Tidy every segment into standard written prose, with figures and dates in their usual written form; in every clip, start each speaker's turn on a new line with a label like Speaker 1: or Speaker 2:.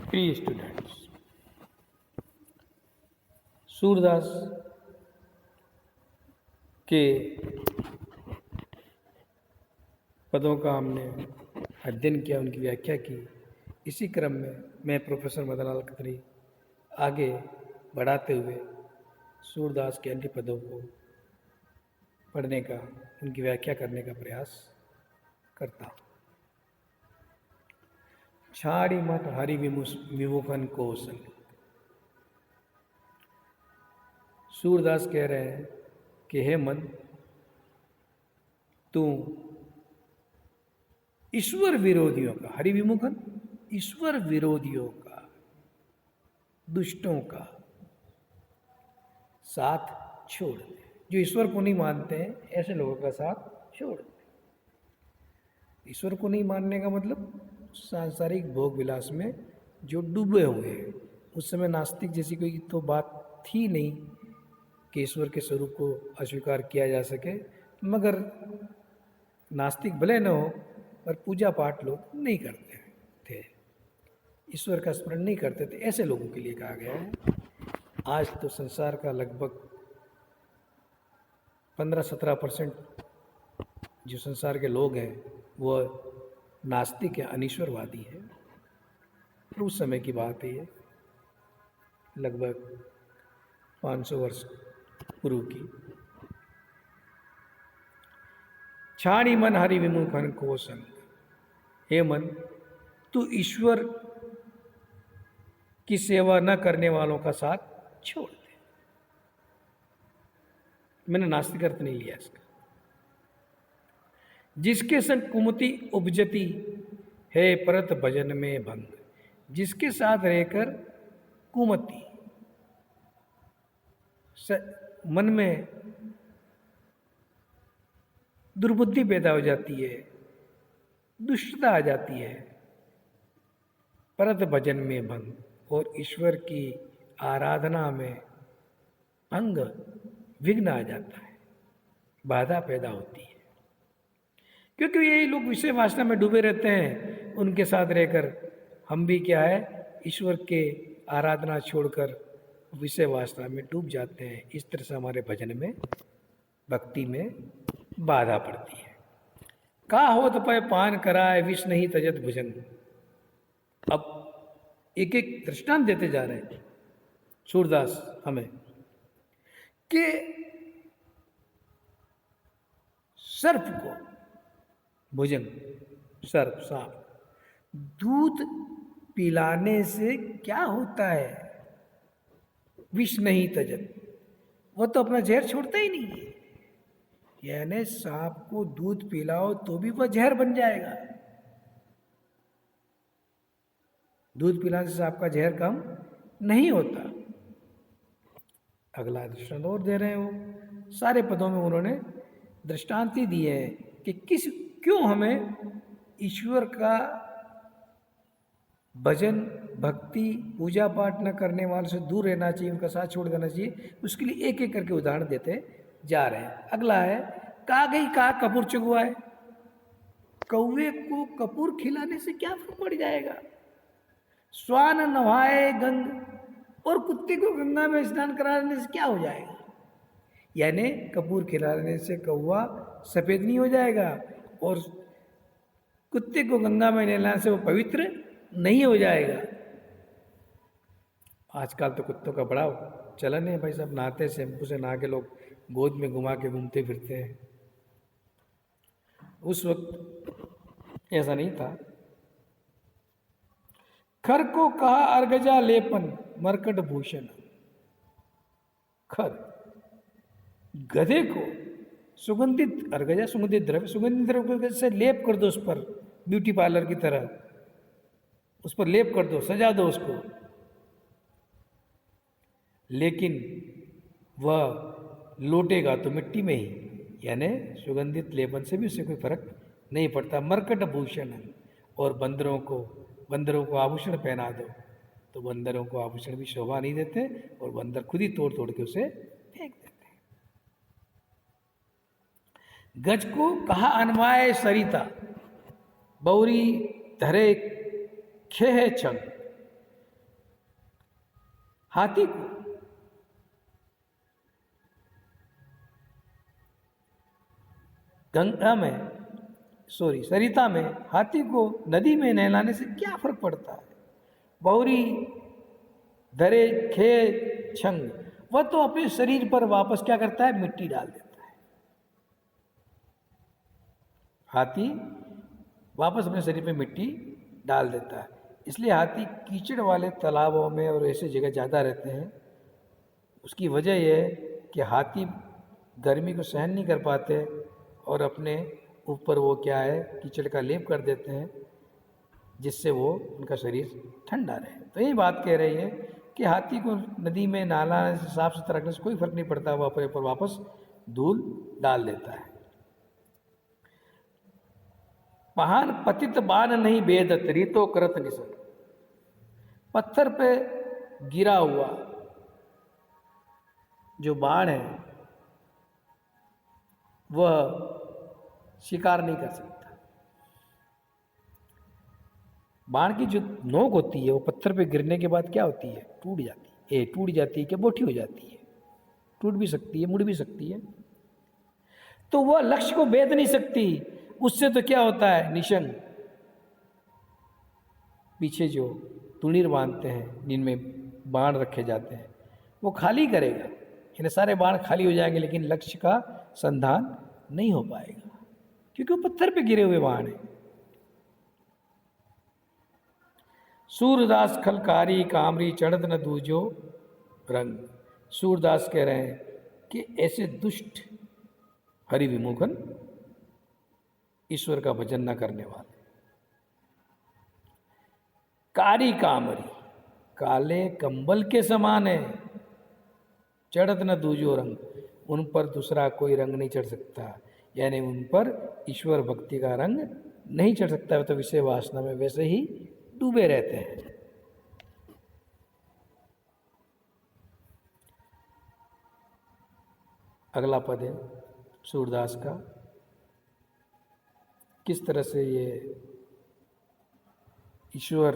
Speaker 1: प्रिय स्टूडेंट्स, सूरदास के पदों का हमने अध्ययन किया, उनकी व्याख्या की। इसी क्रम में मैं प्रोफेसर मदनलाल खत्री आगे बढ़ाते हुए सूरदास के अन्य पदों को पढ़ने का, उनकी व्याख्या करने का प्रयास करता हूँ। छाड़ी मत हरि विमुखन कौशल। सूरदास कह रहे हैं कि हे मन, तू ईश्वर विरोधियों का, हरि विमुखन ईश्वर विरोधियों का, दुष्टों का साथ छोड़ दे। जो ईश्वर को नहीं मानते हैं ऐसे लोगों का साथ छोड़ दे। ईश्वर को नहीं मानने का मतलब सांसारिक भोग विलास में जो डूबे हुए हैं। उस समय नास्तिक जैसी कोई तो बात थी नहीं कि ईश्वर के स्वरूप को अस्वीकार किया जा सके, मगर नास्तिक भले न हो पर पूजा पाठ लोग नहीं करते थे, ईश्वर का स्मरण नहीं करते थे। ऐसे लोगों के लिए कहा गया है। आज तो संसार का लगभग 15-17% जो संसार के लोग हैं वह नास्तिक है, अनीश्वरवादी है। तो उस समय की बात है, ये लगभग 500 वर्ष पूर्व की। छाड़ी मन हरि विमुखन कौशल। हे मन, तू ईश्वर की सेवा न करने वालों का साथ छोड़ दे। मैंने नास्तिक अर्थ नहीं लिया इसका। जिसके संग कुमति उपजती है परत भजन में भंग। जिसके साथ रहकर कुमति, मन में दुर्बुद्धि पैदा हो जाती है, दुष्टता आ जाती है, परत भजन में भंग, और ईश्वर की आराधना में भंग, विघ्न आ जाता है, बाधा पैदा होती है। क्योंकि ये लोग विषय वासना में डूबे रहते हैं। उनके साथ रहकर हम भी क्या है, ईश्वर के आराधना छोड़कर विषय वासना में डूब जाते हैं। इस तरह से हमारे भजन में, भक्ति में बाधा पड़ती है। का होत पय पान कराए विष नहीं तजत भुजन। अब एक एक दृष्टांत देते जा रहे हैं सूरदास हमें कि सर्प को, भुजन सर्प, सांप, दूध पिलाने से क्या होता है? विष नहीं तजत, वो तो अपना जहर छोड़ता ही नहीं है। यानी सांप को दूध पिलाओ तो भी वह जहर बन जाएगा। दूध पिलाने से आपका जहर कम नहीं होता। अगला दृष्टांत और दे रहे हैं। वो सारे पदों में उन्होंने दृष्टांत ही दिए हैं कि क्यों हमें ईश्वर का भजन, भक्ति, पूजा पाठ न करने वालों से दूर रहना चाहिए, उनका साथ छोड़ देना चाहिए। उसके लिए एक एक करके उदाहरण देते जा रहे हैं। अगला है, का गई का कपूर चुगवाए। कौवे को कपूर खिलाने से क्या फर्क पड़ जाएगा? स्वान नहाए गंग, और कुत्ते को गंगा में स्नान कराने से क्या हो जाएगा? यानी कपूर खिलाने से कौवा सफेद नहीं हो जाएगा, और कुत्ते को गंगा में नहलाने से वो पवित्र नहीं हो जाएगा। आजकल तो कुत्तों का बड़ा चलन है भाई साहब, नहाते शैम्पू से नहा के लोग गोद में घुमा के घूमते फिरते हैं। उस वक्त ऐसा नहीं था। खर को कहा अर्गजा लेपन मरकट भूषण। खर, गधे को सुगंधित, अर्गजा सुगंधित द्रव्य, सुगंधित द्रव्य से लेप कर दो उस पर, ब्यूटी पार्लर की तरह उस पर लेप कर दो, सजा दो उसको। लेकिन वह लौटेगा तो मिट्टी में ही, यानी सुगंधित लेपन से भी उससे कोई फर्क नहीं पड़ता। मरकट भूषण, और बंदरों को आभूषण पहना दो तो बंदरों को आभूषण भी शोभा नहीं देते, और बंदर खुद ही तोड़ तोड़ के उसे फेंक देते हैं। गज को कहा अनवाय सरिता, बौरी धरे खेह छंग। हाथी को गंगा में सरिता में, हाथी को नदी में नहलाने से क्या फर्क पड़ता है? बहुरी धरे खे छंग, वह तो अपने शरीर पर वापस क्या करता है? मिट्टी डाल देता है। हाथी वापस अपने शरीर पे मिट्टी डाल देता है। इसलिए हाथी कीचड़ वाले तालाबों में और ऐसे जगह ज़्यादा रहते हैं। उसकी वजह यह है कि हाथी गर्मी को सहन नहीं कर पाते और अपने ऊपर वो क्या है, कीचड़ का लेप कर देते हैं, जिससे वो उनका शरीर ठंडा रहे। तो यही बात कह रही है कि हाथी को नदी में नहलाने से, साफ सुथरा रखने से कोई फर्क नहीं पड़ता, वो अपने ऊपर वापस धूल डाल देता है। महान पतित बाण नहीं बेदत, रीतो करत निसर। पत्थर पे गिरा हुआ जो बाण है वह शिकार नहीं कर सकता। बाण की जो नोक होती है वो पत्थर पे गिरने के बाद क्या होती है? टूट जाती है। टूट जाती है क्या? बोटी हो जाती है। टूट भी सकती है, मुड़ भी सकती है। तो वह लक्ष्य को भेद नहीं सकती। उससे तो क्या होता है? निशंग, पीछे जो तुणीर बांधते हैं जिनमें बाण रखे जाते हैं, वो खाली करेगा। यानी सारे बाण खाली हो जाएंगे, लेकिन लक्ष्य का संधान नहीं हो पाएगा, क्योंकि वो पत्थर पे गिरे हुए बाण हैं। सूरदास खलकारी कामरी चढ़त न दूजो रंग। सूरदास कह रहे हैं कि ऐसे दुष्ट हरि विमुखन, ईश्वर का भजन न करने वाले, कारी कामरी, काले कंबल के समान है, चढ़त न दूजो रंग, उन पर दूसरा कोई रंग नहीं चढ़ सकता। यानी उन पर ईश्वर भक्ति का रंग नहीं चढ़ सकता। वे तो विषय वासना में वैसे ही डूबे रहते हैं। अगला पद है सूरदास का। किस तरह से ये ईश्वर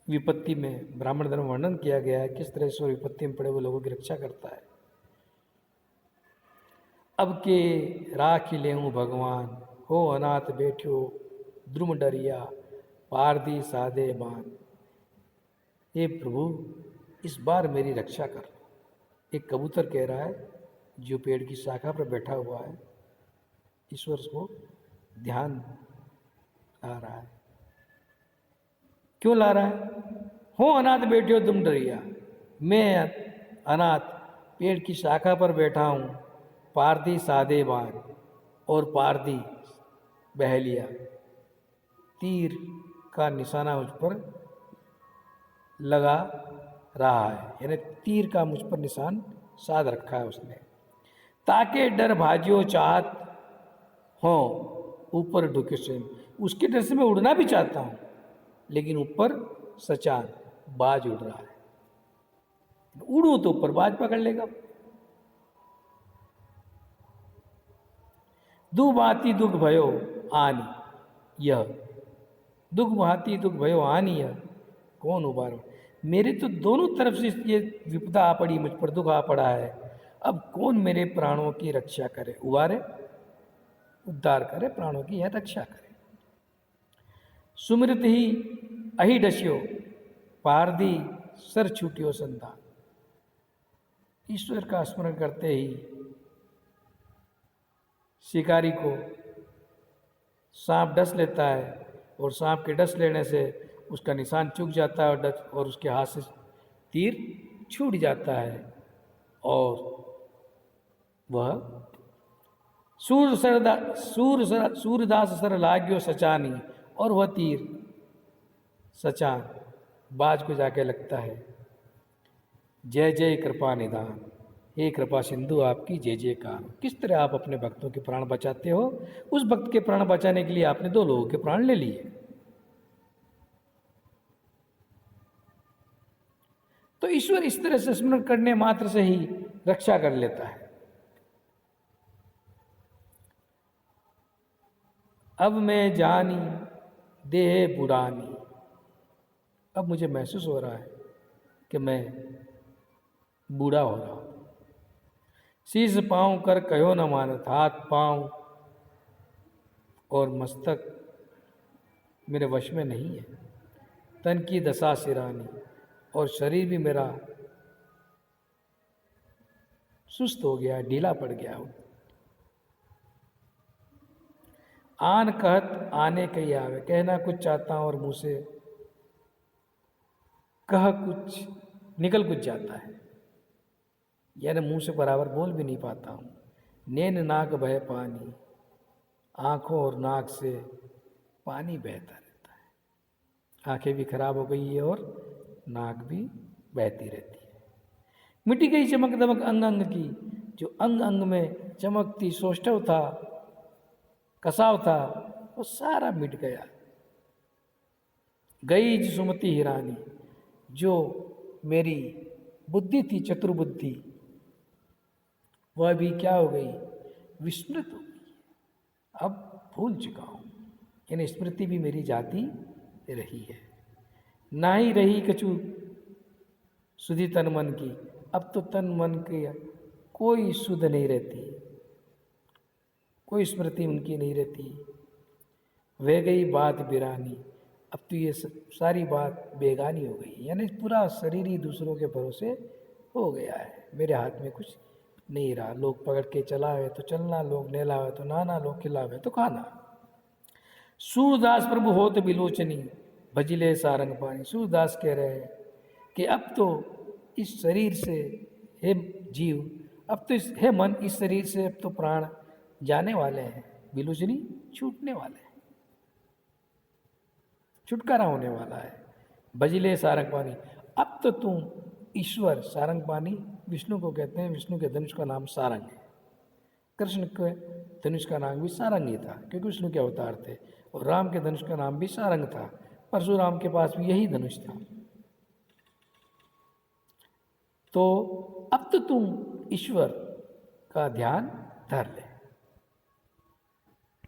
Speaker 1: विपत्ति में ब्राह्मण धर्म वर्णन किया गया है, किस तरह ईश्वर विपत्ति में पड़े हुए लोगों की रक्षा करता है। अब के राख लेहूँ भगवान, हो अनाथ बैठो द्रुम डरिया, पारदी सादे बान। हे प्रभु, इस बार मेरी रक्षा कर। एक कबूतर कह रहा है जो पेड़ की शाखा पर बैठा हुआ है, ईश्वर को ध्यान ला रहा है। क्यों ला रहा है? हो अनाथ बैठो तुम डरिया, मैं अनाथ पेड़ की शाखा पर बैठा हूँ, पारदी सादे बान, और पारदी बहलिया, तीर का निशाना मुझ पर लगा रहा है। यानी तीर का मुझ पर निशान साध रखा है उसने। ताके डर भाजियो चाहत हो ऊपर ढुके से, उसके डर से मैं उड़ना भी चाहता हूँ, लेकिन ऊपर सचान बाज उड़ रहा है। उड़ू तो ऊपर बाज पकड़ लेगा। दु भांति दुख भयो आनी यह, दुख भांति दुख भयो आनी यह, कौन उबारो। मेरे तो दोनों तरफ से ये विपदा आ पड़ी, मुझ पर दुख आ पड़ा है। अब कौन मेरे प्राणों की रक्षा करे, उबारे, उद्धार करे, प्राणों की यह रक्षा करे। सुमृत ही अहि डस्यो, पारदी सर छूटियो संतान। ईश्वर का स्मरण करते ही शिकारी को सांप डस लेता है, और सांप के डस लेने से उसका निशान चूक जाता है और उसके हाथ से तीर छूट जाता है, और वह सूरदास सर लाग्यो सचानी, और वह तीर सचान बाज को जाके लगता है। जय जय कृपा निदान, हे कृपा सिंधु आपकी जय जयकार। किस तरह आप अपने भक्तों के प्राण बचाते हो। उस भक्त के प्राण बचाने के लिए आपने 2 लोगों के प्राण ले लिए। तो ईश्वर इस तरह से स्मरण करने मात्र से ही रक्षा कर लेता है। अब मैं जानी देह बुरानी, अब मुझे महसूस हो रहा है कि मैं बूढ़ा हो रहा हूँ। शीश पाँव कर कहो न मानत, हाथ पाँव और मस्तक मेरे वश में नहीं है। तन की दशा सिरानी, और शरीर भी मेरा सुस्त हो गया, ढीला पड़ गया हूँ। आन कहत आने कही आवे, कहना कुछ चाहता हूँ और मुँह से कह कुछ निकल कुछ जाता है, यानी मुंह से बराबर बोल भी नहीं पाता हूँ। नैन नाक बह पानी, आँखों और नाक से पानी बहता रहता है। आंखें भी खराब हो गई है और नाक भी बहती रहती है। मिटी गई चमक दमक अंग अंग की, जो अंग अंग में चमकती सौष्ठव था, कसाव था, वो सारा मिट गया। गई जो सुमति हिरानी, जो मेरी बुद्धि थी, चतुर्बुद्धि, वह भी क्या हो गई, विस्मृत हो गई। अब भूल चुका हूँ, यानी स्मृति भी मेरी जाती रही है। ना ही रही कछु सुधि तन मन की, अब तो तन मन की कोई सुध नहीं रहती, कोई स्मृति उनकी नहीं रहती। वह गई बात बिरानी, अब तो ये सारी बात बेगानी हो गई, यानी पूरा शरीर ही दूसरों के भरोसे हो गया है। मेरे हाथ में कुछ नहीं रहा। लोग पकड़ के चलावे तो चलना, लोग नहलावे तो नहाना, लोग खिलावे तो खाना। सूरदास प्रभु होत बिलोचनी, भजिले सारंग पानी। सूरदास कह रहे हैं कि अब तो इस शरीर से, हे जीव, अब तो हे मन, इस शरीर से अब तो प्राण जाने वाले हैं, बिलोचनी छूटने वाले हैं, छुटकारा होने वाला है। भजिले सारंग पानी, अब तो तुम ईश्वर, सारंग पानी विष्णु को कहते हैं, विष्णु के धनुष का नाम सारंग है। कृष्ण के धनुष का नाम भी सारंग ही था, क्योंकि विष्णु के अवतार थे। और राम के धनुष का नाम भी सारंग था, परशुराम के पास भी यही धनुष था। तो अब तो तुम ईश्वर का ध्यान धर ले।